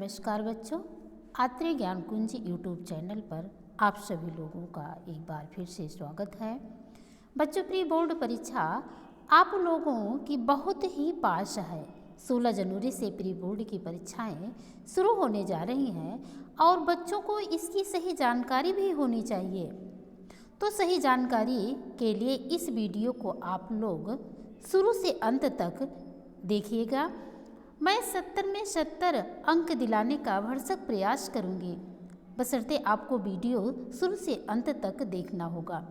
नमस्कार बच्चों, आत्रेय ज्ञान कुंज यूट्यूब चैनल पर आप सभी लोगों का एक बार फिर से स्वागत है। बच्चों, प्री बोर्ड परीक्षा आप लोगों की बहुत ही पास है। 16 जनवरी से प्री बोर्ड की परीक्षाएं शुरू होने जा रही हैं और बच्चों को इसकी सही जानकारी भी होनी चाहिए। तो सही जानकारी के लिए इस वीडियो को आप लोग शुरू से अंत तक देखिएगा। मैं 70 में 70 अंक दिलाने का भरसक प्रयास करूंगी, बशर्ते आपको वीडियो शुरू से अंत तक देखना होगा।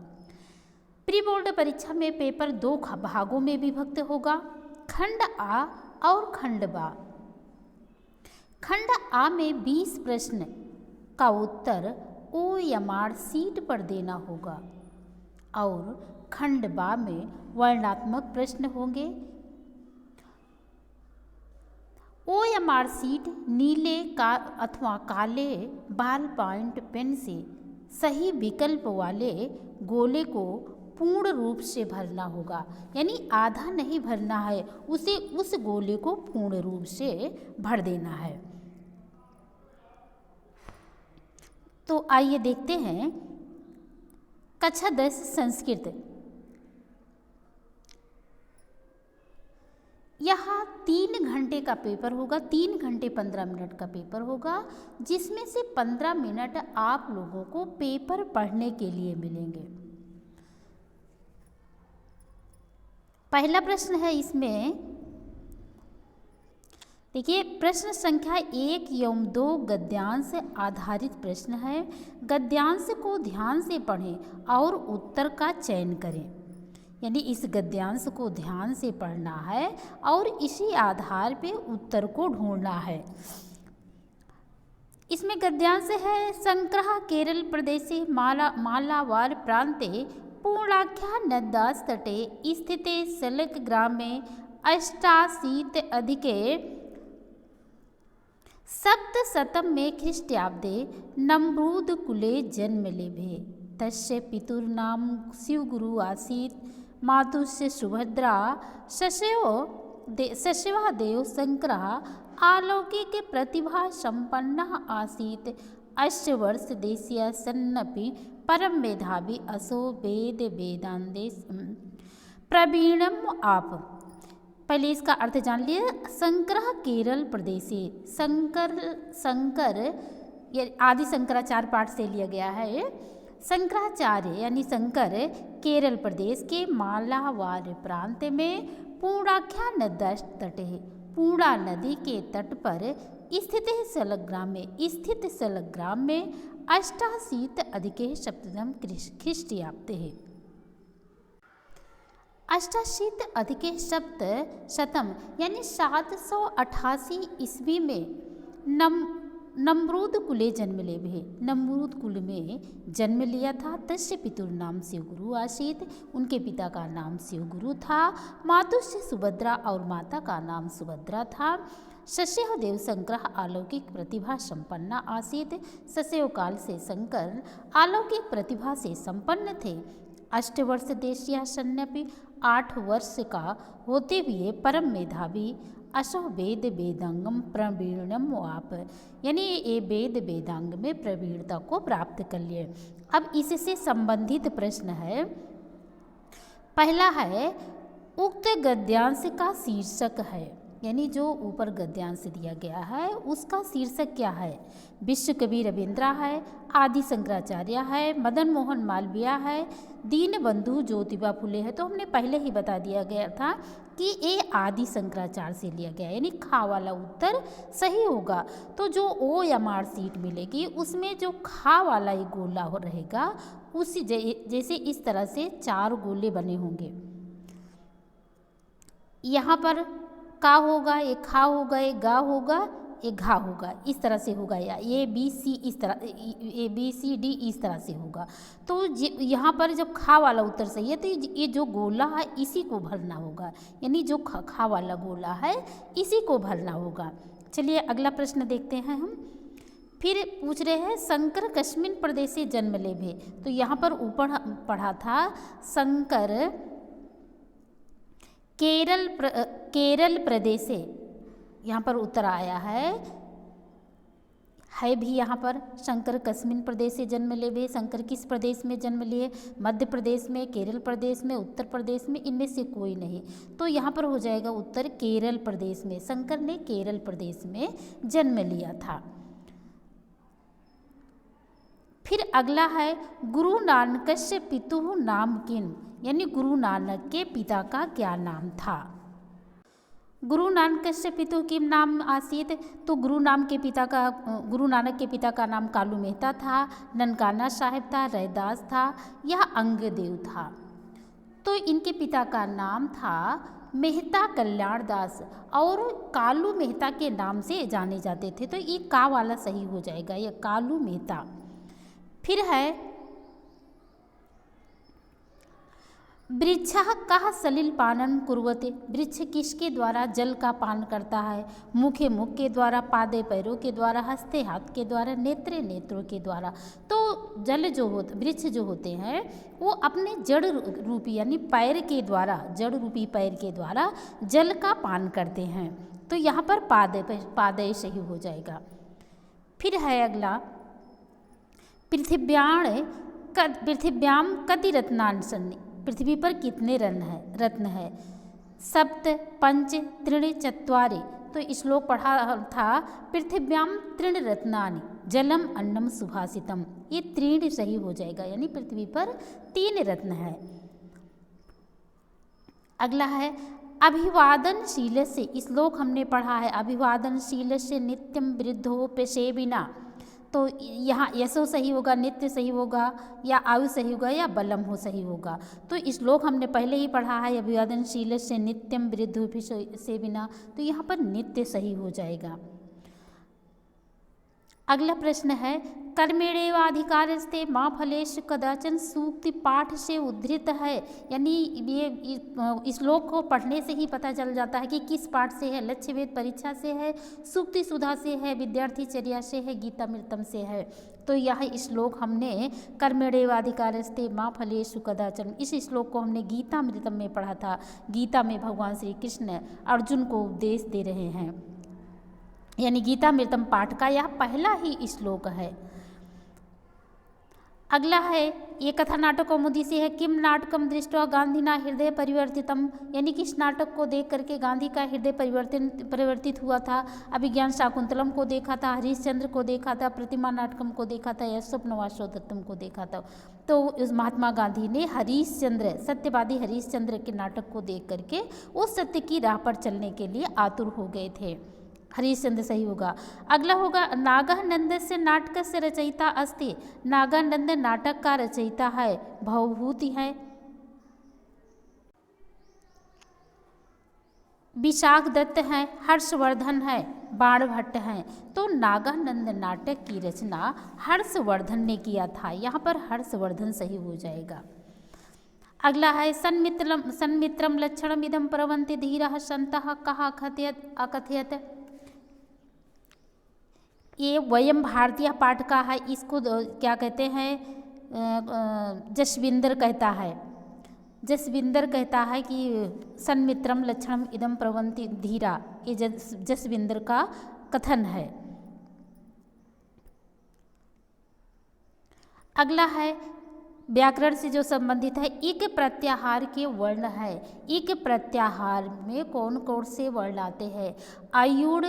प्री बोर्ड परीक्षा में पेपर 2 भागों में विभक्त होगा, खंड आ और खंड बा। खंड आ में 20 प्रश्न का उत्तर OMR सीट पर देना होगा और खंड बा में वर्णनात्मक प्रश्न होंगे। OMR सीट नीले अथवा काले बॉल पॉइंट पेन से सही विकल्प वाले गोले को पूर्ण रूप से भरना होगा, यानी आधा नहीं भरना है, उस गोले को पूर्ण रूप से भर देना है। तो आइए देखते हैं कक्षा 10 संस्कृत। यहाँ 3 घंटे का पेपर होगा, 3 घंटे 15 मिनट का पेपर होगा, जिसमें से 15 मिनट आप लोगों को पेपर पढ़ने के लिए मिलेंगे। पहला प्रश्न है इसमें, देखिए प्रश्न संख्या 1 एवं 2 गद्यांश आधारित प्रश्न है। गद्यांश को ध्यान से पढ़ें और उत्तर का चयन करें, यानी इस गद्यांश को ध्यान से पढ़ना है और इसी आधार पे उत्तर को ढूंढना है। इसमें गद्यांश है, संक्रह केरल प्रदेशे मालावार प्रांते पूर्णाख्या नद्यास्तटे स्थिते सलक ग्रामे 88 अधिके सप्तशतम में ख्रीष्टाब्दे नम्रूद कुले जन्म लेभे। तस्य पितुर्नाम शिवगुरु आसीत्, मातुस्य सुभद्रा, शशवा देव शंकरः अलौकिक प्रतिभा संपन्नः आसीत्। 8 वर्ष देशीय सन्नपि परम मेधावी असो वेद वेदांते प्रवीणम आप। पहले इसका अर्थ जान लिए। शंकर केरल प्रदेशी, शंकर आदि शंकराचार्य पाठ से लिया गया है। शंकराचार्य यानी शंकर केरल प्रदेश के मालावार प्रांत में पूर्णाख्या नद्या तट है, पूर्णा नदी के तट पर स्थित सलग्राम में 88 अधिके सप्तम ख्रीष्टाब्द है। 88 अधिके सप्तशतम यानी 788 ईस्वी में नम्रूद कुले जन्म लेभे, नम्रूद कुल में जन्म लिया था। तस्य पितुर नाम शिवगुरु आसीत, उनके पिता का नाम शिवगुरु था। मातुस्य सुभद्रा और माता का नाम सुभद्रा था। शशव देव शंकर अलौकिक प्रतिभा संपन्ना आसीत, शशव काल से शंकर अलौकिक प्रतिभा से संपन्न थे। 8 वर्ष देशीय सन्नपि 8 वर्ष का होते हुए परम मेधावी असो वेद वेदांगम प्रवीणम आप, यानी ये वेद वेदांग में प्रवीणता को प्राप्त कर लिए। अब इससे संबंधित प्रश्न है। पहला है उक्त गद्यांश का शीर्षक है, यानी जो ऊपर गद्यांश दिया गया है उसका शीर्षक क्या है। विश्व कवि रविंद्र है, आदि शंकराचार्य है, मदन मोहन मालवीय है, दीन बंधु ज्योतिबा फुले है। तो हमने पहले ही बता दिया गया था कि ये आदि शंकराचार्य से लिया गया, यानी खा वाला उत्तर सही होगा। तो जो OMR सीट मिलेगी उसमें जो खा वाला ये गोला हो रहेगा, उसी जैसे इस तरह से 4 गोले बने होंगे। यहाँ पर का होगा, एक खा होगा, एक गा होगा, एक घा होगा, इस तरह से होगा, या ABC इस तरह, ABCD इस तरह से होगा। तो यहाँ पर जब खा वाला उत्तर सही है तो ये जो गोला है इसी को भरना होगा, यानी जो खा वाला गोला है इसी को भरना होगा। चलिए अगला प्रश्न देखते हैं हम। फिर पूछ रहे हैं शंकर कस्मिन प्रदेश से जन्म लेभे। तो यहाँ पर ऊपर पढ़ा था शंकर केरल प्रदेश से, यहाँ पर उत्तर आया है है भी यहाँ पर। शंकर कस्मिन प्रदेश से जन्म ले भे, शंकर किस प्रदेश में जन्म लिए, मध्य प्रदेश में, केरल प्रदेश में, उत्तर प्रदेश में, इनमें से कोई नहीं। तो यहाँ पर हो जाएगा उत्तर केरल प्रदेश में। शंकर ने केरल प्रदेश में जन्म लिया था। फिर अगला है गुरु नानकस्य पितुः नाम किम, यानी गुरु नानक के पिता का क्या नाम था। गुरु नानकस्य पितुः किम नाम आसीत, तो गुरु नानक के पिता का नाम कालू मेहता था, ननकाना साहिब था, रैदास था या अंगदेव था। तो इनके पिता का नाम था मेहता कल्याण दास और कालू मेहता के नाम से जाने जाते थे। तो ये का वाला सही हो जाएगा, ये कालू मेहता। फिर है वृक्षः कः सलिल पानन कुर्वते, वृक्ष किसके द्वारा जल का पान करता है। मुखे मुख के द्वारा, पादे पैरों के द्वारा, हस्ते हाथ के द्वारा, नेत्रे नेत्रों के द्वारा। तो वृक्ष जो होते हैं वो अपने जड़ रूपी यानी पैर के द्वारा, जड़ रूपी पैर के द्वारा जल का पान करते हैं। तो यहाँ पर पादे सही हो जाएगा। फिर है अगला पृथिव्याम कति रत्नानि सन्ति, पृथ्वी पर कितने रत्न है। सप्त पंच त्रीणि चत्वारि, तो श्लोक पढ़ा था पृथिव्याम त्रीणि रत्नानि जलम अन्नम सुभाषितम, ये त्रीणि सही हो जाएगा, यानी पृथ्वी पर 3 रत्न है। अगला है अभिवादनशील से, श्लोक हमने पढ़ा है अभिवादनशील से नित्यम वृद्धोपसेविना। तो यहाँ यशो सही होगा, नित्य सही होगा, या आयु सही होगा, या बलम हो सही होगा। तो श्लोक हमने पहले ही पढ़ा है अभिवादनशील से नित्यम वृद्धोपसेविना, तो यहाँ पर नित्य सही हो जाएगा। अगला प्रश्न है कर्मेणैवाधिकारस्ते मा फलेषु कदाचन, सूक्ति पाठ से उद्धृत है, यानी ये श्लोक को पढ़ने से ही पता चल जाता है कि किस पाठ से है। लक्ष्यवेद परीक्षा से है, सूक्ति सुधा से है, विद्यार्थी चर्या से है, गीतामृतम से है। तो यह श्लोक हमने कर्मेणैवाधिकारस्ते मा फलेषु कदाचन, इस श्लोक को हमने गीतामृतम में पढ़ा था। गीता में भगवान श्री कृष्ण अर्जुन को उपदेश दे रहे हैं, यानी गीतामृतम पाठ का यह पहला ही श्लोक है। अगला है ये कथा नाटक कौमुदी से है किम नाटकम दृष्ट्वा गांधीना हृदय परिवर्तितम, यानी किस नाटक को देख करके गांधी का हृदय परिवर्तित हुआ था। अभिज्ञान शाकुंतलम को देखा था, हरीशचंद्र को देखा था, प्रतिमा नाटकम को देखा था, या स्वप्नवासो दत्तम को देखा था। तो उस महात्मा गांधी ने हरीशचंद्र, सत्यवादी हरीशचंद्र के नाटक को देख करके उस सत्य की राह पर चलने के लिए आतुर हो गए थे। हरीशचंद्र सही होगा। अगला होगा नागानंद से नाटक से रचयिता अस्ति, नागानंद नाटक का रचयिता है, भवभूति है। विशाख दत्त हैं, हर्षवर्धन है, बाणभट्ट हैं। तो नागानंद नाटक की रचना हर्षवर्धन ने किया था, यहाँ पर हर्षवर्धन सही हो जाएगा। अगला है सन्मित्रम लक्षणम इदम प्रवन्ति धीरः सन्तः कः अकथयत, ये वयम भारतीय पाठ का है। इसको क्या कहते हैं, जसविंदर कहता है, जसविंदर कहता है कि सन्मित्रम लक्षणम इदम प्रवन्ति धीरा, ये जसविंदर का कथन है। अगला है व्याकरण से जो संबंधित है, इक प्रत्याहार के वर्ण है। इक प्रत्याहार में कौन कौन से वर्ण आते हैं। आयुड़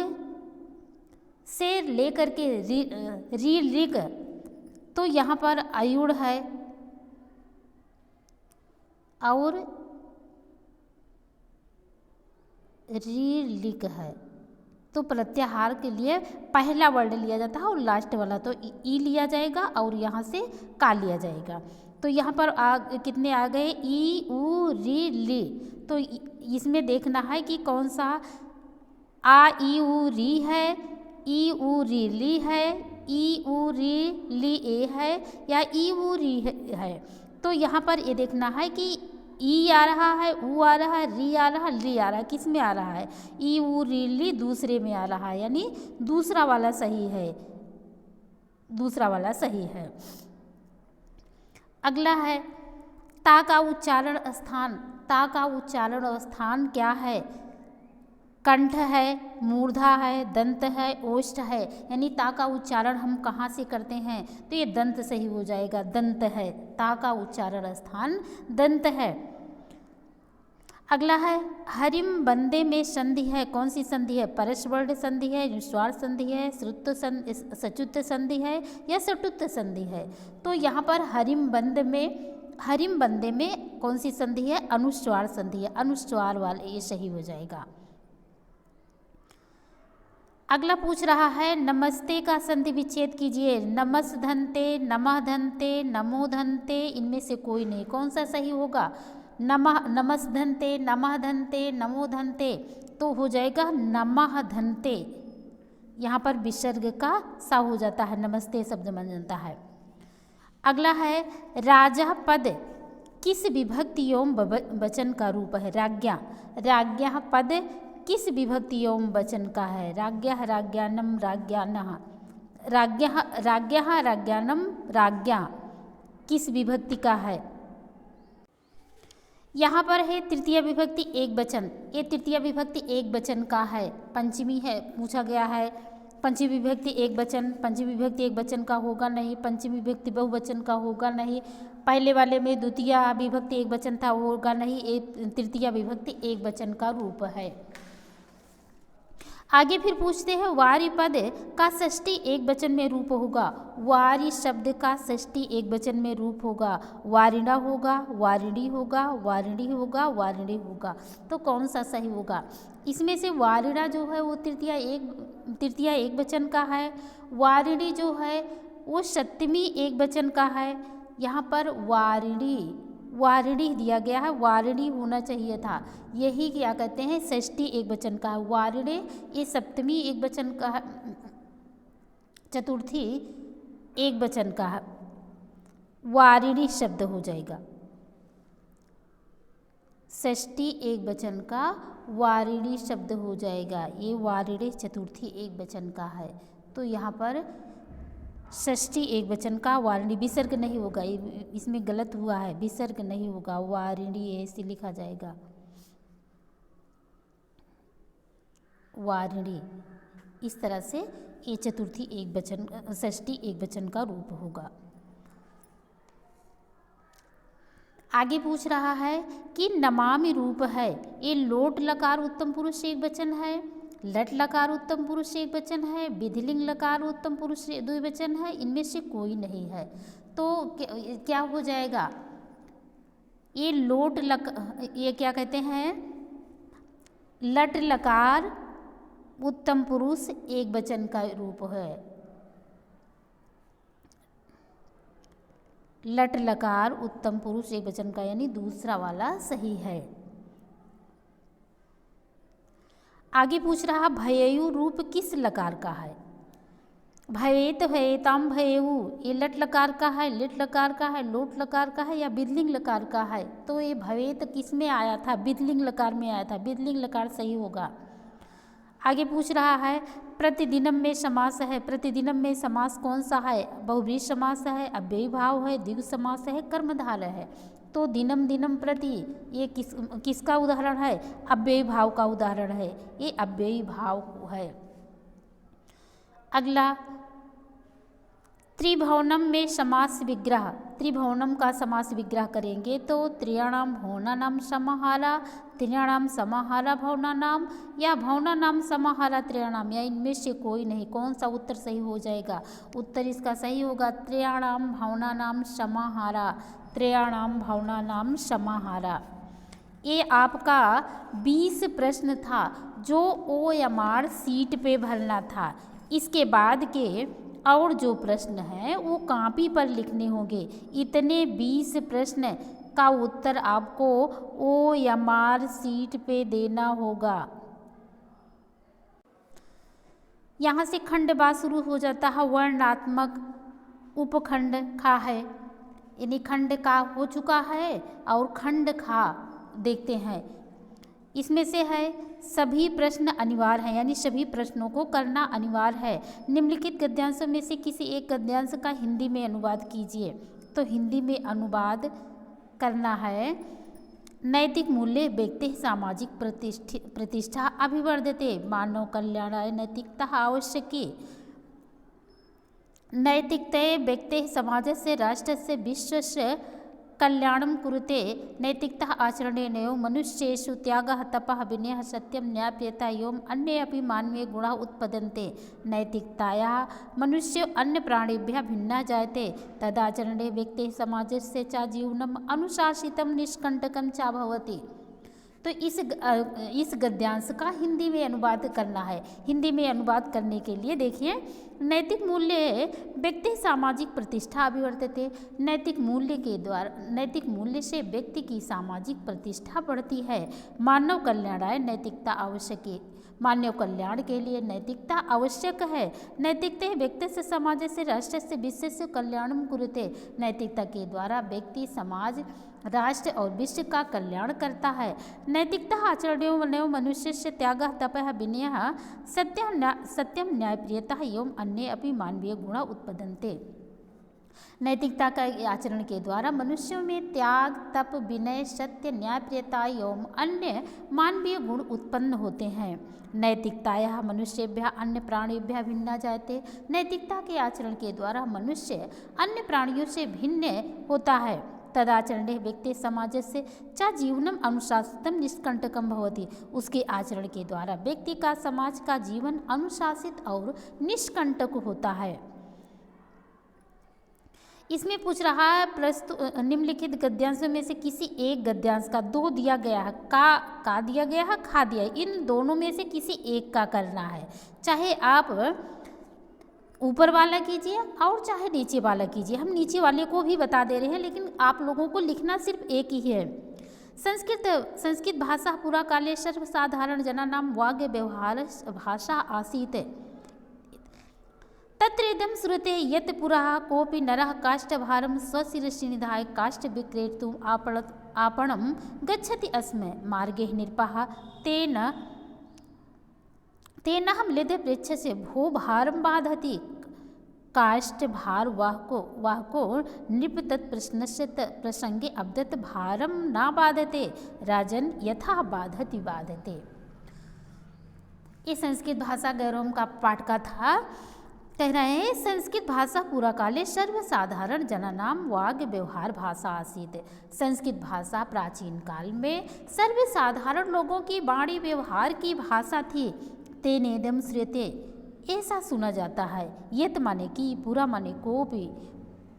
से लेकर के री ऋग, तो यहाँ पर आयुड़ है और री लिक है। तो प्रत्याहार के लिए पहला वर्ड लिया जाता है और लास्ट वाला तो ई लिया जाएगा और यहाँ से का लिया जाएगा। तो यहाँ पर कितने आ गए, ई उ री ली। तो इसमें देखना है कि कौन सा आ ई उ री है, ई उ री ली है, ई उ री ली ए है, या ई उ री है। तो यहाँ पर ये देखना है कि ई आ रहा है, ऊ आ रहा है, री आ रहा है, ली आ रहा है, किस में आ रहा है, ई उ री ली दूसरे में आ रहा है, यानी दूसरा वाला सही है, दूसरा वाला सही है। अगला है ता का उच्चारण स्थान, ता का उच्चारण स्थान क्या है। कंठ है, मूर्धा है, दंत है, ओष्ठ है, यानी ता का उच्चारण हम कहाँ से करते हैं, तो ये दंत सही हो जाएगा, दंत है, ता का उच्चारण स्थान दंत है। अगला है हरिम बंदे में संधि है, कौन सी संधि है, परस्वर्ण संधि है, निस्वार संधि है, सचुत संधि है या सटुत संधि है। तो यहाँ पर हरिम बंदे में कौन सी संधि है, अनुस्वार संधि है, अनुस्वार वाले ये सही हो जाएगा। अगला पूछ रहा है नमस्ते का संधि विच्छेद कीजिए, नमस धनते, नमः धनते, नमो धनते, इनमें से कोई नहीं, कौन सा सही होगा, नमस धनते, नमः धनते, नमो धनते, तो हो जाएगा नमः धनते, यहाँ पर विसर्ग का सा हो जाता है, नमस्ते शब्द बन जाता है। अगला है राजा पद किस विभक्ति एवं वचन का रूप है, राज्ञा पद किस विभक्ति एवं वचन का है, राज्ञानम, राज्ञानम, राज्ञा किस विभक्ति का है। यहाँ पर है तृतीय विभक्ति एक वचन, ये तृतीय विभक्ति एक वचन का है, पंचमी है, पूछा गया है पंचमी विभक्ति एक वचन, पंचमी विभक्ति एक वचन का होगा नहीं, पंचमी विभक्ति बहुवचन का होगा नहीं, पहले वाले में द्वितीय विभक्ति एक वचन था होगा नहीं, ये तृतीय विभक्ति एक वचन का रूप है। आगे फिर पूछते हैं वारी पद का षष्ठी एक वचन में रूप होगा, वारी शब्द का षष्ठी एक वचन में रूप होगा, वारिणा होगा, वारिणी होगा, वारिणी होगा, वारिणी होगा, तो कौन सा सही होगा। इसमें से वारिणा जो है वो तृतीया एक वचन का है, वारिणी जो है वो सप्तमी एक वचन का है, यहाँ पर वारिणी दिया गया है, वारिणी होना चाहिए था, यही क्या कहते हैं षष्ठी एक वचन का है, वारिणे ये सप्तमी एक वचन का है, चतुर्थी एक वचन का है, वारिणी शब्द हो जाएगा, षष्ठी एक वचन का वारिणी शब्द हो जाएगा, ये वारिणे चतुर्थी एक वचन का है, तो यहाँ पर षष्ठी एक वचन का वारिणी, विसर्ग नहीं होगा, इसमें गलत हुआ है, विसर्ग नहीं होगा, वारिणी ऐसे लिखा जाएगा, वारिणी, इस तरह से ये चतुर्थी एक वचन, षष्ठी एक वचन का रूप होगा। आगे पूछ रहा है कि नमामि रूप है, ये लोट लकार उत्तम पुरुष एक वचन है, लट लकार उत्तम पुरुष एक वचन है, विधिलिंग लकार उत्तम पुरुष द्विवचन है, इनमें से कोई नहीं है, तो क्या हो जाएगा, ये क्या कहते हैं लट लकार उत्तम पुरुष एक वचन का रूप है, लट लकार उत्तम पुरुष एक वचन का, यानी दूसरा वाला सही है। आगे पूछ रहा भयेयु रूप किस लकार का है, भयेत भयेताम भयेयु ये लट लकार का है, लिट लकार का है, लोट लकार का है या बिरलिंग लकार का है, तो ये भवेत किस में आया था, बिरलिंग लकार में आया था, बिरलिंग लकार सही होगा। आगे पूछ रहा है प्रतिदिनम में समास है, प्रतिदिनम में समास कौन सा है, बहुब्रीहि समास है, अव्ययी भाव है, द्विगु समास है, कर्मधारय है, तो दिनम दिनम प्रति ये किसका उदाहरण है, अव्ययी भाव का उदाहरण है, ये अव्ययी भाव है। अगला त्रिभुवनम में समास विग्रह, त्रिभुवनम का समास विग्रह करेंगे तो त्रियाणाम भुवनानाम समाहारा, त्रियाणाम समाहारा भुवनानाम या भुवनानाम समाहारा त्रियाणाम, या इनमें से कोई नहीं, कौन सा उत्तर सही हो जाएगा, उत्तर इसका सही होगा त्रियाणाम भुवनानाम समाहारा, त्रियाणाम भुवनानाम समाहारा। ये आपका 20 प्रश्न था जो OMR सीट पे भरना था, इसके बाद के और जो प्रश्न हैं वो कॉपी पर लिखने होंगे, इतने 20 प्रश्न का उत्तर आपको OMR सीट पे देना होगा। यहाँ से खंड बा शुरू हो जाता है, वर्णात्मक उपखंड खा है, यानी खंड का हो चुका है और खंड खा देखते हैं। इसमें से है सभी प्रश्न अनिवार्य हैं, यानी सभी प्रश्नों को करना अनिवार्य है। निम्नलिखित गद्यांशों में से किसी एक गद्यांश का हिंदी में अनुवाद कीजिए, तो हिंदी में अनुवाद करना है नैतिक मूल्य व्यक्ति सामाजिक प्रतिष्ठा अभिवर्धते मानव कल्याणाय नैतिकता आवश्यकी। नैतिकतया व्यक्ति समाजस्य राष्ट्रस्य विश्वस्य कल्याणं कुरुते। नैतिकता आचरणेनैव मनुष्येषु त्यागः तपः विनयः सत्यं न्यायप्रियता एवं अन्ये अपि मानवीयगुणाः उत्पद्यन्ते। नैतिकतायाः मनुष्यो अन्यप्राणिभ्यः भिन्नः जायते। तदाचरणे व्यक्तिः समाजस्य च जीवनम् अनुशासितं निष्कण्टकं च भवति। तो इस गद्यांश का हिंदी में अनुवाद करना है। हिंदी में अनुवाद करने के लिए देखिए, नैतिक मूल्य व्यक्ति सामाजिक प्रतिष्ठा अभिवर्धते। नैतिक मूल्य से व्यक्ति की सामाजिक प्रतिष्ठा बढ़ती है। मानव कल्याणाय नैतिकता आवश्यक है। मानव कल्याण के लिए नैतिकता आवश्यक है। नैतिकता व्यक्ति से समाज से राष्ट्र से विश्व से कल्याणम कुरुते। नैतिकता के द्वारा व्यक्ति समाज राष्ट्र और विश्व का कल्याण करता है। नैतिकता आचरणेन मनुष्य से त्यागः तपः विनयः सत्यम न्यायप्रियता एवं अन्य अपि मानवीय गुण उत्पद्यन्ते। नैतिकता का आचरण के द्वारा मनुष्यों में त्याग तप विनय सत्य न्यायप्रियता एवं अन्य मानवीय गुण उत्पन्न होते हैं। नैतिकतायाः मनुष्येभ्यः अन्य प्राणिभ्यः भिन्ना जायते। नैतिकता के आचरण के द्वारा मनुष्य अन्य प्राणियों से भिन्न होता है। तदाचरणे व्यक्ति समाजस्य च जीवनम अनुशासितं निष्कंटकम भवति। उसके आचरण के द्वारा व्यक्ति का समाज का जीवन अनुशासित और निष्कंटक होता है। इसमें पूछ रहा है निम्नलिखित गद्यांशों में से किसी एक गद्यांश का दो दिया गया है, का दिया गया है, खा दिया है, इन दोनों में से किसी एक का करना है। चाहे आप ऊपर वाला कीजिए और चाहे नीचे वाला कीजिए। हम नीचे वाले को भी बता दे रहे हैं, लेकिन आप लोगों को लिखना सिर्फ एक ही है। संस्कृत भाषा पुरा काले सर्वसाधारण जनानां वाग्य व्यवहार भाषा आसीत्। तत्र इदं श्रुते यत् पुरः कोऽपि नरः काष्ठभारं स्वशिरसि निधाय काष्ठविक्रेतुम् आपणं गच्छति अस्मै। मार्गे नृपः तेनाहं लिधे पृच्छसे भो भारं बाधति। काष्ठभार वाहको नृप तत्प्रश्नस्य प्रसंगे अवदत् भारं न बाधते राजन यथा बाधति बाधते। ये संस्कृत भाषा गौरव का पाठ का था। कह रहे हैं संस्कृत भाषा पूरा काले सर्वसाधारण जनानां वाग व्यवहार भाषा आसीत्। संस्कृत भाषा प्राचीन काल में सर्वसाधारण लोगों की वाणी व्यवहार की भाषा थी। तेनेदम श्रूयते, ऐसा सुना जाता है। यत माने कि, पूरा माने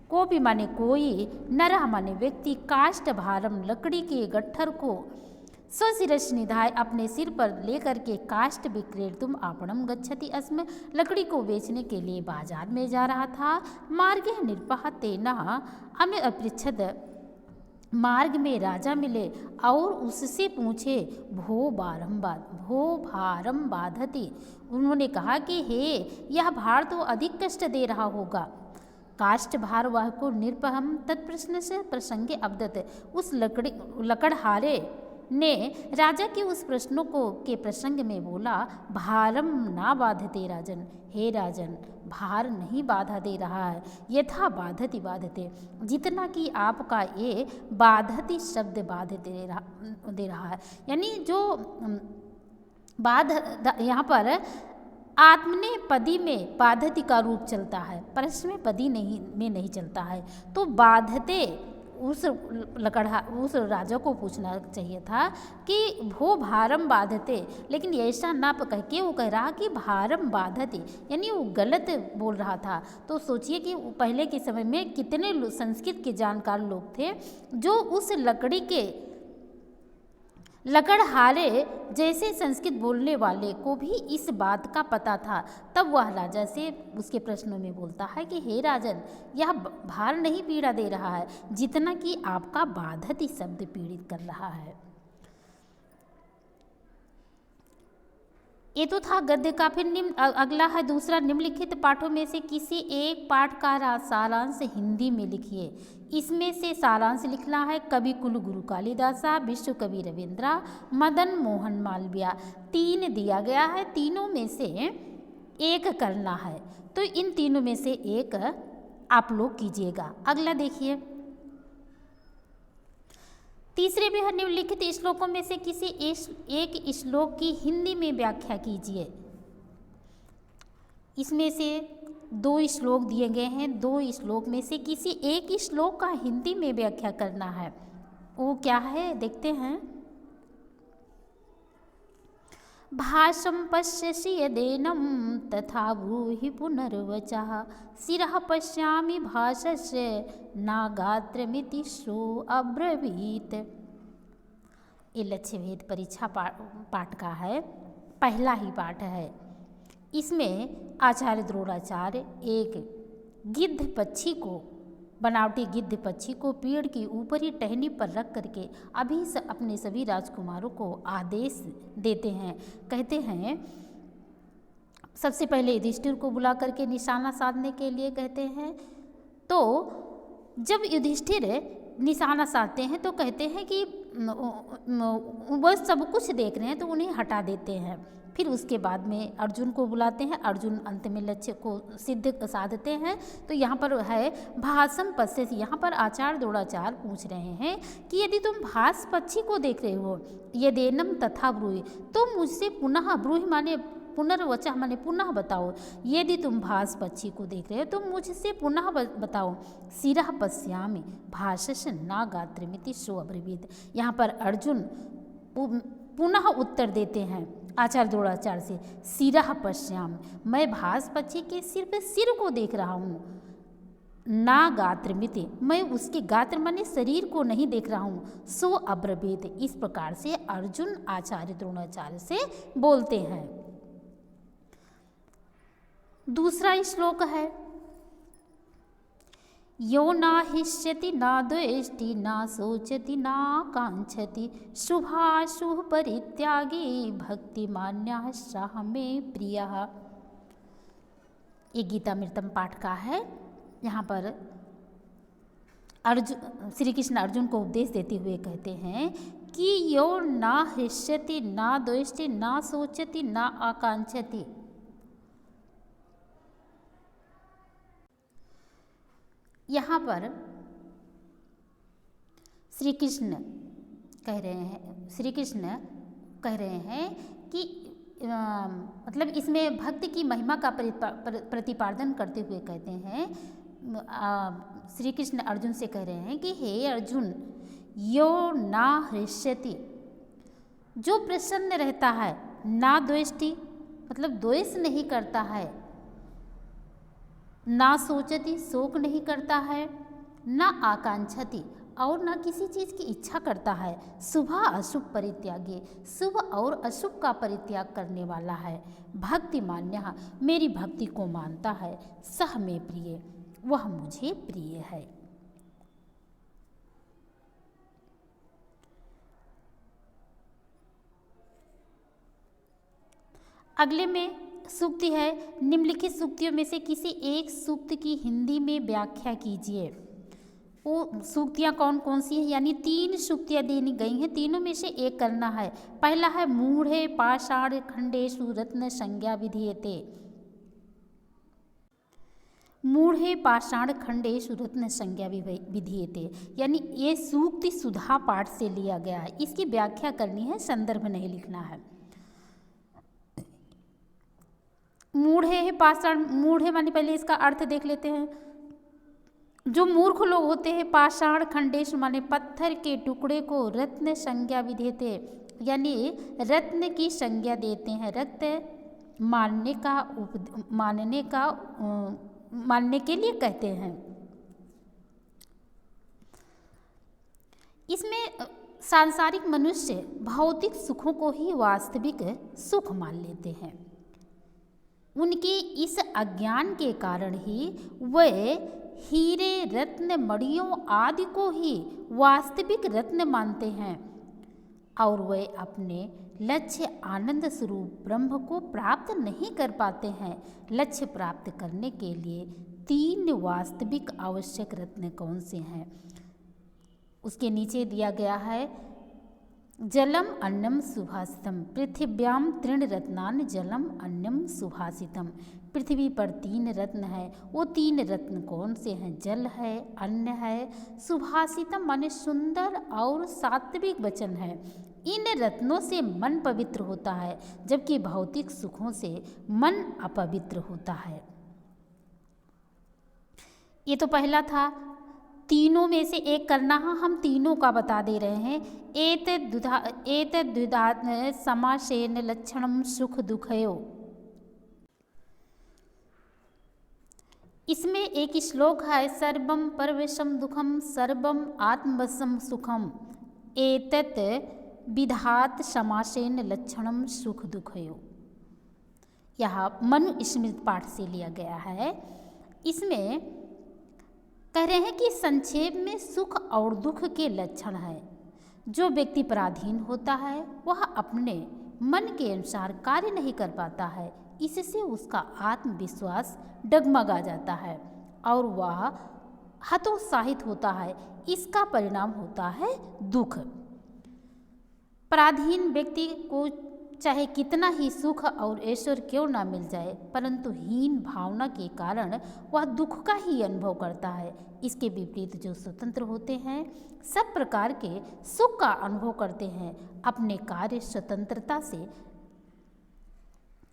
कोपी माने कोई, नरह माने व्यक्ति, काष्ठ भारम लकड़ी के गट्ठर को, स्वशिरस निधाय अपने सिर पर लेकर के, काष्ठ विक्रेतुम आपणम गच्छति अस्म लकड़ी को बेचने के लिए बाजार में जा रहा था। मार्गे नृपः तेनः अमे अपृच्छद, मार्ग में राजा मिले और उससे पूछे भो भारम बाधति। उन्होंने कहा कि हे, यह भार तो अधिक कष्ट दे रहा होगा। काष्ठ भार वह को नृपहम तत्प्रश्न से प्रसंगे अवदत। उस लकड़हारे ने राजा के उस प्रश्नों के प्रसंग में बोला, भारम ना बाधते राजन, हे राजन, भार नहीं बाधा दे रहा है, यथा बाधति बाधते, जितना कि आपका ये बाधति शब्द बाधते दे रहा है। यानी जो यहाँ पर आत्मनेपदी में बाधति का रूप चलता है, परस्मैपदी में नहीं चलता है। तो बाधते उस राजा को पूछना चाहिए था कि भो भारम बाधते, लेकिन ऐसा ना कह के वो कह रहा कि भारम बाधते, यानी वो गलत बोल रहा था। तो सोचिए कि पहले के समय में कितने संस्कृत के जानकार लोग थे जो उस लकड़हारे जैसे संस्कृत बोलने वाले को भी इस बात का पता था। तब वह राजा से उसके प्रश्नों में बोलता है कि हे राजन, यह भार नहीं पीड़ा दे रहा है, जितना कि आपका बाधति शब्द पीड़ित कर रहा है। ये तो था गद्य का। फिर अगला है दूसरा, निम्नलिखित पाठों में से किसी एक पाठ का सारांश हिंदी में लिखिए। इसमें से सारांश लिखना है कवि कुलगुरु कालिदासा, विश्व कवि रविंद्रा, मदन मोहन मालवीय। 3 दिया गया है, तीनों में से एक करना है। तो इन तीनों में से एक आप लोग कीजिएगा। अगला देखिए, तीसरे भी निम्नलिखित श्लोकों में से किसी एक श्लोक की हिंदी में व्याख्या कीजिए। इसमें से 2 श्लोक दिए गए हैं, 2 श्लोक में से किसी एक श्लोक का हिंदी में व्याख्या करना है। वो क्या है देखते हैं। भाषं पश्यसि यदेनं तथा ब्रूहि पुनर्वचः शिरः पश्यामि भाषस्य नागात्रमिति सो अब्रवीत। ये लक्ष्य भेद परीक्षा पाठ का है, पहला ही पाठ है। इसमें आचार्य द्रोणाचार्य एक गिद्ध पक्षी को, बनावटी गिद्ध पक्षी को पेड़ की ऊपरी टहनी पर रख करके अपने सभी राजकुमारों को आदेश देते हैं। कहते हैं सबसे पहले युधिष्ठिर को बुला करके निशाना साधने के लिए कहते हैं। तो जब युधिष्ठिर निशाना साधते हैं तो कहते हैं कि वह सब कुछ देख रहे हैं तो उन्हें हटा देते हैं। फिर उसके बाद में अर्जुन को बुलाते हैं, अर्जुन अंत में लक्ष्य को सिद्ध साधते हैं। तो यहाँ पर है भाषं पश्यसि, यहाँ पर आचार्य द्रोणाचार्य पूछ रहे हैं कि यदि तुम भास पक्षी को देख रहे हो, यदेनम तथा ब्रूहि, तो मुझसे पुनः, ब्रूहि माने पुनर्वचः माने पुनः बताओ। यदि तुम भास पक्षी को देख रहे हो तो मुझसे पुनः बताओ। शिरः पश्यामि भाषस्य नागात्रमिति सो अब्रवीत। यहाँ पर अर्जुन पुनः उत्तर देते हैं आचार्य द्रोणाचार्य से, शिरः पश्यामि, मैं भास पक्षी के सिर पे सिर को देख रहा हूँ, ना गात्रमिति, मैं उसके गात्र माने शरीर को नहीं देख रहा हूँ, सो अब्रवीत। इस प्रकार से अर्जुन आचार्य द्रोणाचार्य से बोलते हैं। दूसरा श्लोक है, यो न हिष्यति न द्वेष्टि न शोचति न कांक्षति शुभाशुभ परित्यागी भक्तिमान्यः सः मे प्रियः। ये गीतामृतम पाठ का है। यहाँ पर श्री कृष्ण अर्जुन को उपदेश देते हुए कहते हैं कि यो न हिष्यति न द्वेष्टि न शोचति न आकांक्षति। यहाँ पर श्री कृष्ण कह रहे हैं कि मतलब इसमें भक्ति की महिमा का प्रतिपादन करते हुए कहते हैं, श्री कृष्ण अर्जुन से कह रहे हैं कि हे अर्जुन, यो ना हृष्यति, जो प्रसन्न रहता है, ना द्वेष्टि मतलब द्वेष नहीं करता है, ना सोचती शोक नहीं करता है, ना आकांक्षति और ना किसी चीज़ की इच्छा करता है, शुभ अशुभ परित्यागी, शुभ और अशुभ का परित्याग करने वाला है, भक्ति मान्यः मेरी भक्ति को मानता है, सह में प्रिय वह मुझे प्रिय है। अगले में सूक्ति है, निम्नलिखित सूक्तियों में से किसी एक सूक्त की हिंदी में व्याख्या कीजिए। वो सूक्तियाँ कौन कौन सी हैं, यानी 3 सूक्तियाँ दी गई हैं, तीनों में से एक करना है। पहला है मूढ़े पाषाण खंडेषु रत्न संज्ञा विधीयते। मूढ़े पाषाण खंडेषु रत्न संज्ञा विधीयते, यानी ये सूक्ति सुधा पाठ से लिया गया है। इसकी व्याख्या करनी है, संदर्भ नहीं लिखना है। मूढ़े है पाषाण, मूढ़े माने पहले इसका अर्थ देख लेते हैं। जो मूर्ख लोग होते हैं, पाषाण खंडेश माने पत्थर के टुकड़े को रत्न संज्ञा विधेते, यानी रत्न की संज्ञा देते हैं। रत्न मानने के लिए कहते हैं। इसमें सांसारिक मनुष्य भौतिक सुखों को ही वास्तविक सुख मान लेते हैं। उनके इस अज्ञान के कारण ही वे हीरे रत्न मणियों आदि को ही वास्तविक रत्न मानते हैं और वे अपने लक्ष्य आनंद स्वरूप ब्रह्म को प्राप्त नहीं कर पाते हैं। लक्ष्य प्राप्त करने के लिए 3 वास्तविक आवश्यक रत्न कौन से हैं, उसके नीचे दिया गया है जलम अन्नम सुभाषितम, पृथिव्याम तृण रत्नान जलम अन्नम सुभाषितम। पृथ्वी पर 3 रत्न है, वो 3 रत्न कौन से हैं? जल है, अन्न है, सुभाषितम माने सुंदर और सात्विक वचन है। इन रत्नों से मन पवित्र होता है, जबकि भौतिक सुखों से मन अपवित्र होता है। ये तो पहला था। तीनों में से एक करना है, हम तीनों का बता दे रहे हैं। एत द्विधा समासेन लक्षणम सुख दुखयो। इसमें एक श्लोक है, सर्वम परवेशम दुखम सर्वम आत्मवशम सुखम एतत् विधात समासेन लक्षणम सुख दुखयो। यह मनुस्मृति पाठ से लिया गया है। इसमें कह रहे हैं कि संक्षेप में सुख और दुख के लक्षण है। जो व्यक्ति पराधीन होता है वह अपने मन के अनुसार कार्य नहीं कर पाता है, इससे उसका आत्मविश्वास डगमगा जाता है और वह हतोत्साहित होता है। इसका परिणाम होता है दुख। पराधीन व्यक्ति को चाहे कितना ही सुख और ऐश्वर्य क्यों ना मिल जाए, परंतु हीन भावना के कारण वह दुख का ही अनुभव करता है। इसके विपरीत जो स्वतंत्र होते हैं सब प्रकार के सुख का अनुभव करते हैं। अपने कार्य स्वतंत्रता से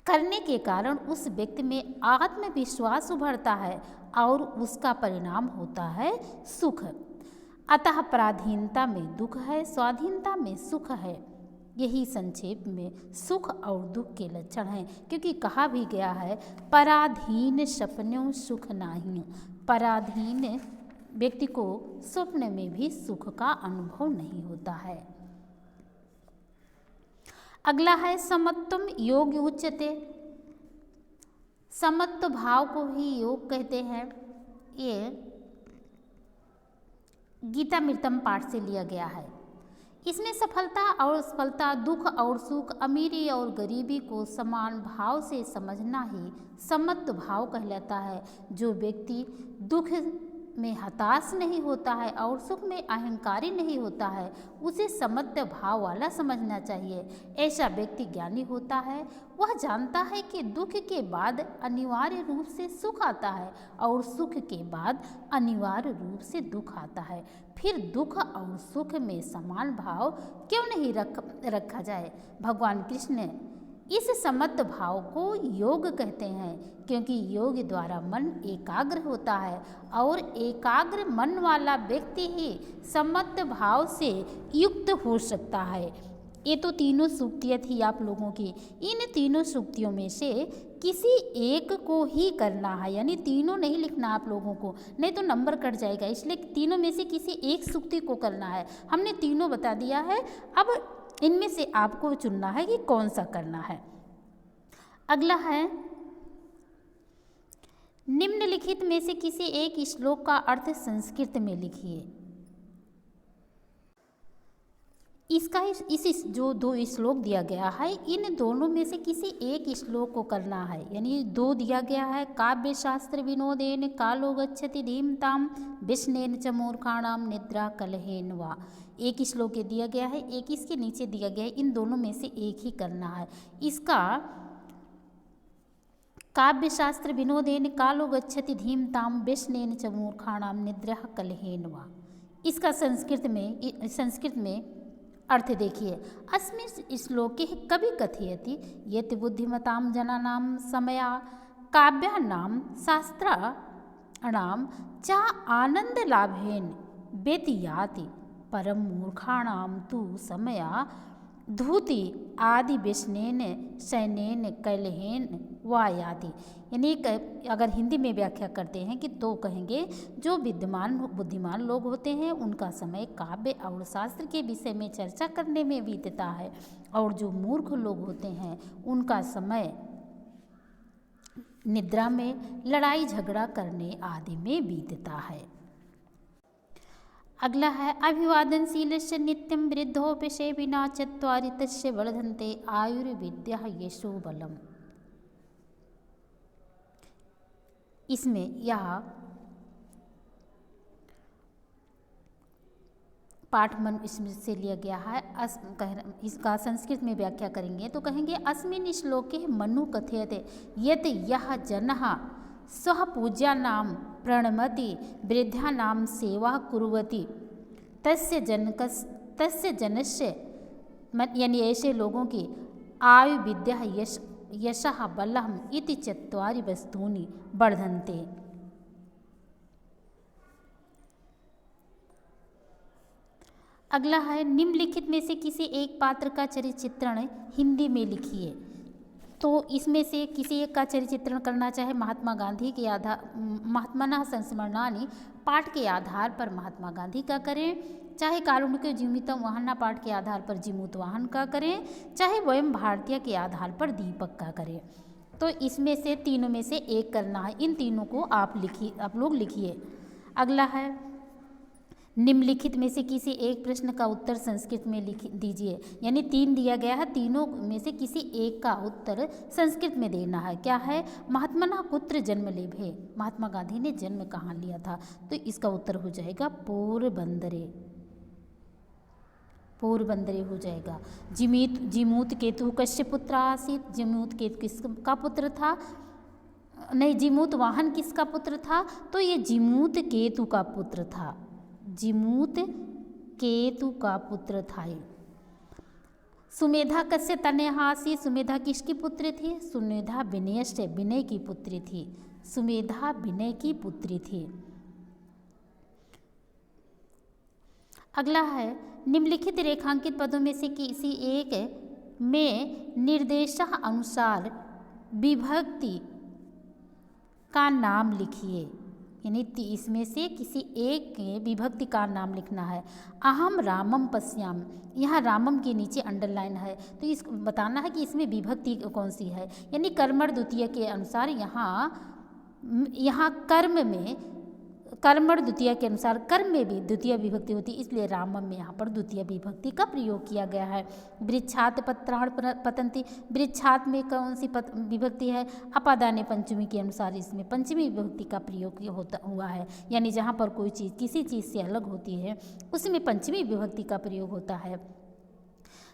करने के कारण उस व्यक्ति में आत्मविश्वास उभरता है और उसका परिणाम होता है सुख। अतः पराधीनता में दुख है, स्वाधीनता में सुख है। यही संक्षेप में सुख और दुख के लक्षण हैं, क्योंकि कहा भी गया है पराधीन सपनों सुख नाही। पराधीन व्यक्ति को स्वप्न में भी सुख का अनुभव नहीं होता है। अगला है समत्वम योग उच्यते। समत्व भाव को ही योग कहते हैं। ये गीतामृतम पाठ से लिया गया है। इसमें सफलता और असफलता, दुख और सुख, अमीरी और गरीबी को समान भाव से समझना ही समत्व भाव कहलाता है। जो व्यक्ति दुख में हताश नहीं होता है और सुख में अहंकारी नहीं होता है, उसे समत्व भाव वाला समझना चाहिए। ऐसा व्यक्ति ज्ञानी होता है। वह जानता है कि दुख के बाद अनिवार्य रूप से सुख आता है और सुख के बाद अनिवार्य रूप से दुख आता है। फिर दुख और सुख में समान भाव क्यों नहीं रखा जाए। भगवान कृष्ण इस समत्व भाव को योग कहते हैं, क्योंकि योग द्वारा मन एकाग्र होता है और एकाग्र मन वाला व्यक्ति ही समत्व भाव से युक्त हो सकता है। ये तो तीनों सूक्तियाँ थी आप लोगों की। इन तीनों सूक्तियों में से किसी एक को ही करना है, यानी तीनों नहीं लिखना आप लोगों को, नहीं तो नंबर कट जाएगा। इसलिए तीनों में से किसी एक सूक्ति को करना है। हमने तीनों बता दिया है, अब इनमें से आपको चुनना है कि कौन सा करना है। अगला है निम्नलिखित में से किसी एक श्लोक का अर्थ संस्कृत में लिखिए। इसका इस जो 2 श्लोक दिया गया है, इन दोनों में से किसी एक श्लोक को करना है। यानी 2 दिया गया है, काव्य शास्त्र विनोदेन कालो गच्छति धीमताम विष्णेन च मूर्खाणाम निद्रा कलहेन वा। एक श्लोक दिया गया है, एक इसके नीचे दिया गया है। इन दोनों में से एक ही करना है। इसका काव्य शास्त्र विनोदेन कालो गच्छति धीमताम विष्णेन च मूर्खाणाम निद्रा कलहेन वा। इसका संस्कृत में अर्थ देखिए। अस्मिन् श्लोके कवि कथयति यत् बुद्धिमतां जनानां समया काव्यानां शास्त्राणां च आनन्दलाभेन व्यतीयाति परं मूर्खाणां तु समया धूति आदि विष्णेन शयनेन कलहेन वा याति। यानी अगर हिंदी में व्याख्या करते हैं कि तो कहेंगे जो बुद्धिमान लोग होते हैं उनका समय काव्य और शास्त्र के विषय में चर्चा करने में बीतता है, और जो मूर्ख लोग होते हैं उनका समय निद्रा में लड़ाई झगड़ा करने आदि में बीतता है। अगला है अभिवादनशीलस्य नित्यं वृद्धोऽपि सेविना चत्वारि तस्य वर्धन्ते आयुर्विद्या यशो बलम्। इसमें यह पाठ मन इसमें से लिया गया है। इसका संस्कृत में व्याख्या करेंगे तो कहेंगे अस्मिन् श्लोके मनु कथयते यत् यः जनः स्वः पूज्यानां प्रणमति वृद्धानां सेवा कुर्वति तस्य जनस्य यानी ऐसे लोगों की आयु विद्या यशः बलम् इति चत्वारि वस्तूनि वर्धन्ते। अगला है निम्नलिखित में से किसी एक पात्र का चरित्र चित्रण हिंदी में लिखिए। तो इसमें से किसी एक का चरित्र चित्रण करना चाहे महात्मा गांधी के महात्मनः संस्मरणानि पाठ के आधार पर महात्मा गांधी का करें, चाहे कारुणिक जीवितम वाहना पाठ के आधार पर जीमूत वाहन का करें, चाहे वयम भारतीय के आधार पर दीपक का करें। तो इसमें से तीनों में से एक करना है। इन तीनों को आप लोग लिखिए। अगला है निम्नलिखित में से किसी एक प्रश्न का उत्तर संस्कृत में लिख दीजिए। यानी 3 दिया गया है, तीनों में से किसी एक का उत्तर संस्कृत में देना है। क्या है? महात्मनः कुत्र जन्म लेभे, महात्मा गांधी ने जन्म कहाँ लिया था? तो इसका उत्तर हो जाएगा पोरबंदरे, पोरबंदरे हो जाएगा। जीमूत केतु कस्य पुत्र आसीत, जीमूत केतु किसका पुत्र था? नहीं, जीमूत वाहन किसका पुत्र था? तो ये जीमूत केतु का पुत्र था, जीमूत केतु का पुत्र था। सुमेधा कस्य तनया आसीत्, सुमेधा किसकी पुत्री थी? सुमेधा विनयस्य, विनय की पुत्री थी। सुमेधा विनय की पुत्री थी। अगला है निम्नलिखित रेखांकित पदों में से किसी एक में निर्देशः अनुसार विभक्ति का नाम लिखिए। यानी इसमें से किसी एक के विभक्ति का नाम लिखना है। अहम रामम पश्याम, यहाँ रामम के नीचे अंडरलाइन है, तो इसको बताना है कि इसमें विभक्ति कौन सी है। यानी कर्मण द्वितीय के अनुसार यहाँ कर्मण द्वितीय के अनुसार कर्म में भी द्वितीय विभक्ति होती है, इसलिए रामम में यहाँ पर द्वितीय विभक्ति का प्रयोग किया गया है। वृक्षात पत्राण पतंती, वृक्षात में कौन सी विभक्ति है? अपादाने पंचमी के अनुसार इसमें पंचमी विभक्ति का प्रयोग हुआ है। यानी जहाँ पर कोई चीज़ किसी चीज़ से अलग होती है उसमें पंचमी विभक्ति का प्रयोग होता है।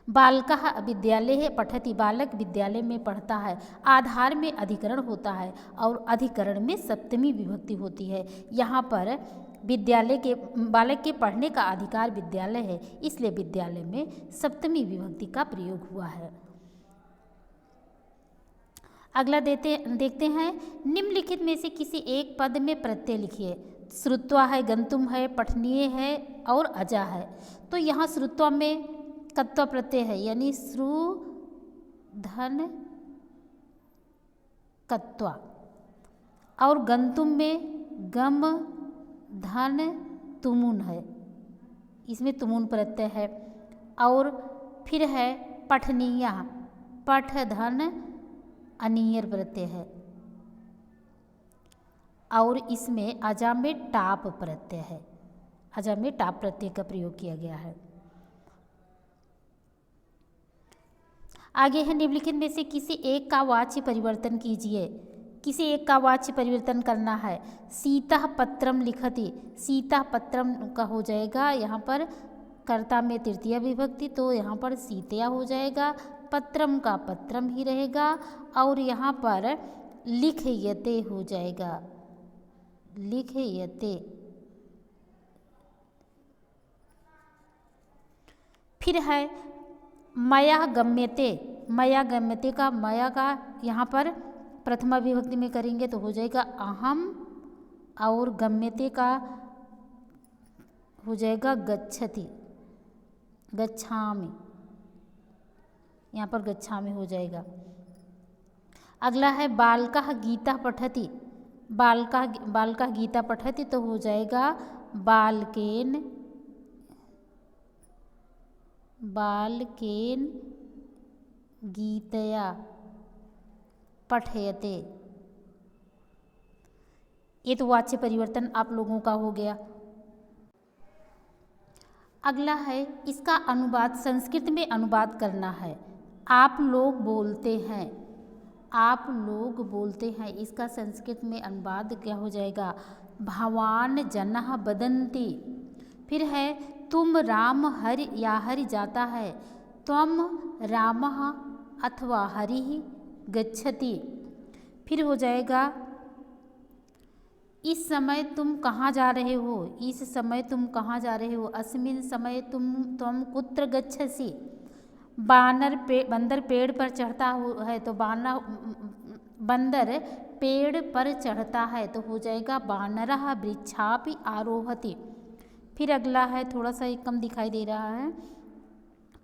बालकः विद्यालये पठति, बालक विद्यालय में पढ़ता है। आधार में अधिकरण होता है और अधिकरण में सप्तमी विभक्ति होती है। यहाँ पर विद्यालय के बालक के पढ़ने का अधिकार विद्यालय है, इसलिए विद्यालय में सप्तमी विभक्ति का प्रयोग हुआ है। अगला देखते हैं निम्नलिखित में से किसी एक पद में प्रत्यय लिखिए। श्रुत्वा है, गंतुम है, पठनीय है और अजा है। तो यहाँ श्रुत्वा में कत्वा प्रत्यय है, यानी श्रु धन कत्वा, और गंतुम में गम धन तुमुन है, इसमें तुमुन प्रत्यय है। और फिर है पठनीया, पठ धन अनियर प्रत्यय है, और इसमें अजा में टाप प्रत्यय है, अजा में टाप प्रत्यय का प्रयोग किया गया है। आगे है निम्नलिखित में से किसी एक का वाच्य परिवर्तन कीजिए। किसी एक का वाच्य परिवर्तन करना है। सीता पत्रम लिखति, सीता पत्रम का हो जाएगा यहाँ पर कर्ता में तृतीय विभक्ति, तो यहाँ पर सीतया हो जाएगा। पत्रम का पत्रम ही रहेगा और यहाँ पर लिखयते हो जाएगा, लिखयते। फिर है मया गम्यते, मया गम्यते का मया का यहाँ पर प्रथमा विभक्ति में करेंगे तो हो जाएगा अहम, और गम्यते का हो जाएगा गच्छति, गच्छामि, यहाँ पर गच्छामि हो जाएगा। अगला है बालकः गीता पठति, बालकः गीता पठति तो हो जाएगा बालकेन, बालकेन गीतया पठयते। ये तो वाच्य परिवर्तन आप लोगों का हो गया। अगला है इसका अनुवाद, संस्कृत में अनुवाद करना है। आप लोग बोलते हैं, आप लोग बोलते हैं, इसका संस्कृत में अनुवाद क्या हो जाएगा? भवान जनः वदन्ति। फिर है तुम राम हरि या हरि जाता है, त्वम रामः अथवा हरिः गच्छति। फिर हो जाएगा इस समय तुम कहाँ जा रहे हो, इस समय तुम कहाँ जा रहे हो। अस्मिन् समय त्वम कुत्र गच्छसि। बंदर पेड़ पर चढ़ता है तो बंदर पेड़ पर चढ़ता है तो हो जाएगा बानरः वृक्षापि आरोहति। फिर अगला है, थोड़ा सा एक कम दिखाई दे रहा है,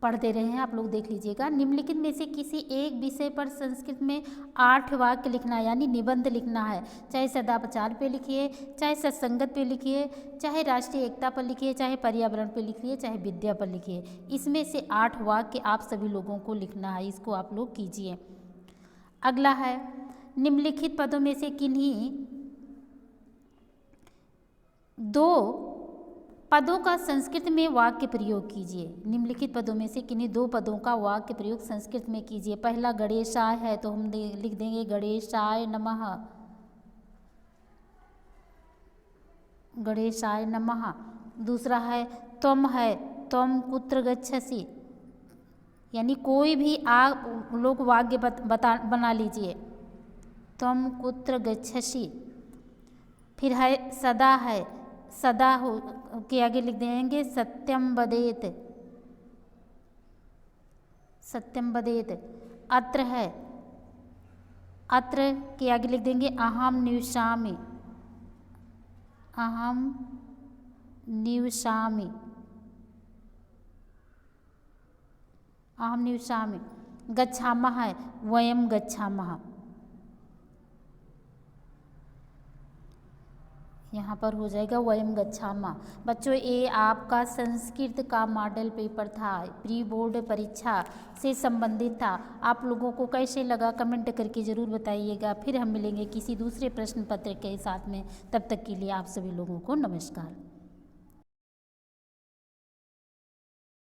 पढ़ दे रहे हैं, आप लोग देख लीजिएगा। निम्नलिखित में से किसी एक विषय पर संस्कृत में 8 वाक्य लिखना है, यानी निबंध लिखना है। चाहे सदाचार पे लिखिए, चाहे सत्संगत पे लिखिए, चाहे राष्ट्रीय एकता पर लिखिए, चाहे पर्यावरण पे लिखिए, चाहे विद्या पर लिखिए। इसमें से 8 वाक्य आप सभी लोगों को लिखना है, इसको आप लोग कीजिए। अगला है, निम्नलिखित पदों में से किन्हीं 2 पदों का संस्कृत में वाक्य प्रयोग कीजिए। निम्नलिखित पदों में से किन्हीं 2 पदों का वाक्य प्रयोग संस्कृत में कीजिए। पहला गणेशाय है तो हम लिख देंगे गणेशाय नमः, गणेशाय नमः। दूसरा है त्वम है, त्वम कुत्र गच्छसि, यानी कोई भी आप लोग वाक्य बना लीजिए, त्वम कुत्र गच्छसि। फिर है सदा है, सदा हो के आगे लिख देंगे सत्यम वदेत, सत्यम वदेत। अत्र है, अत्र के आगे लिख देंगे अहम निवसामि, अहम निवसामि, अहम निवसामि। गच्छामः है, वयम गच्छामः। यहाँ पर हो जाएगा वयम गच्छामः। बच्चों, ये आपका संस्कृत का मॉडल पेपर था, प्री बोर्ड परीक्षा से संबंधित था। आप लोगों को कैसे लगा कमेंट करके ज़रूर बताइएगा। फिर हम मिलेंगे किसी दूसरे प्रश्न पत्र के साथ में, तब तक के लिए आप सभी लोगों को नमस्कार।